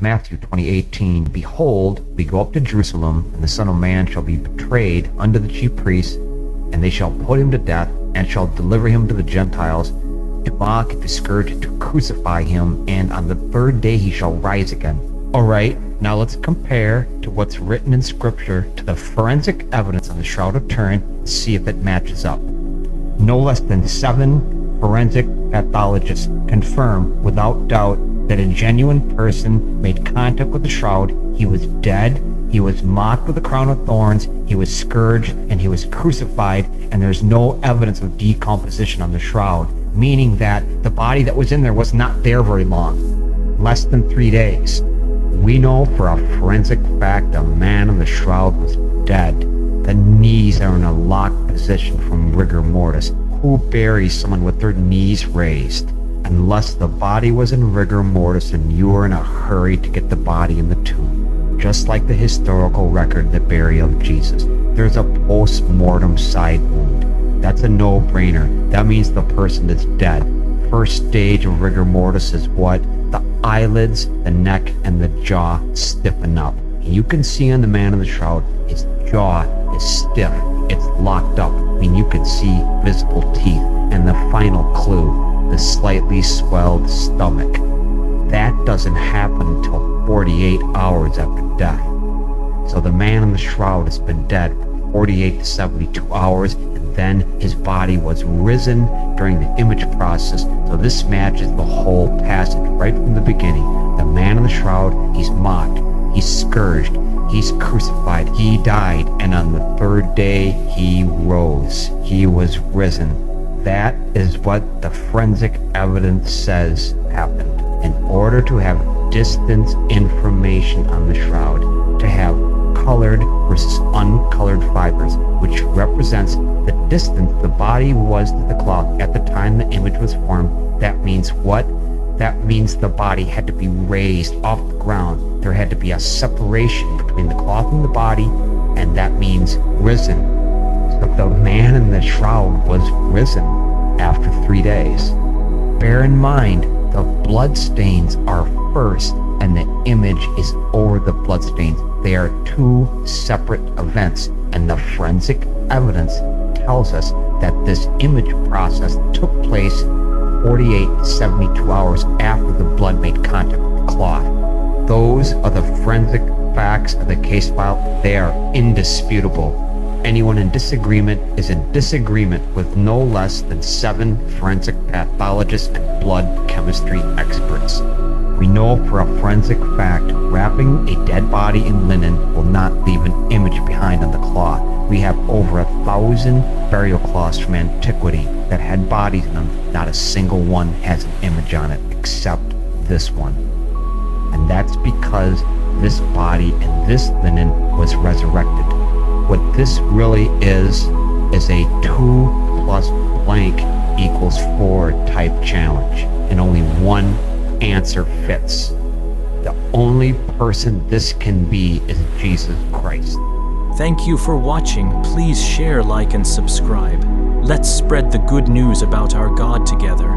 Matthew 20:18, Behold, we go up to Jerusalem, and the Son of Man shall be betrayed unto the chief priests, and they shall put him to death, and shall deliver him to the Gentiles, to mock, to scourge, to crucify him, and on the third day he shall rise again. Alright, now let's compare to what's written in Scripture to the forensic evidence on the Shroud of Turin and see if it matches up. No less than 7 forensic pathologists confirm without doubt that a genuine person made contact with the shroud. He was dead, he was mocked with a crown of thorns, he was scourged, and he was crucified, and there's no evidence of decomposition on the shroud, meaning that the body that was in there was not there very long, less than 3 days. We know for a forensic fact the man in the shroud was dead. The knees are in a locked position from rigor mortis. Who buries someone with their knees raised? Unless the body was in rigor mortis and you were in a hurry to get the body in the tomb. Just like the historical record, the burial of Jesus. There's a post-mortem side wound. That's a no-brainer. That means the person is dead. First stage of rigor mortis is what? The eyelids, the neck, and the jaw stiffen up. And you can see on the man in the shroud, his jaw is stiff. It's locked up. I mean, you can see visible teeth. And the final clue, the slightly swelled stomach. That doesn't happen until 48 hours after death. So the man in the shroud has been dead for 48 to 72 hours, and then his body was risen during the image process. So this matches the whole passage right from the beginning. The man in the shroud, he's mocked, he's scourged, he's crucified, he died, and on the third day he rose. He was risen. That is what the forensic evidence says happened. In order to have distance information on the shroud, to have colored versus uncolored fibers, which represents the distance the body was to the cloth at the time the image was formed, that means what? That means the body had to be raised off the ground. There had to be a separation between the cloth and the body, and that means risen. So the man in the shroud was risen after 3 days. Bear in mind, the bloodstains are first, and the image is over the bloodstains. They are 2 separate events, and the forensic evidence tells us that this image process took place 48 to 72 hours after the blood made contact with the cloth. Those are the forensic facts of the case file. They are indisputable. Anyone in disagreement is in disagreement with no less than 7 forensic pathologists and blood chemistry experts. We know for a forensic fact, wrapping a dead body in linen will not leave an image behind on the cloth. We have over 1,000 burial cloths from antiquity that had bodies in them. Not a single one has an image on it except this one. And that's because this body and this linen was resurrected. What this really is a 2 plus blank equals 4 type challenge, and only one answer fits. The only person this can be is Jesus Christ. Thank you for watching. Please share, like, and subscribe. Let's spread the good news about our God together.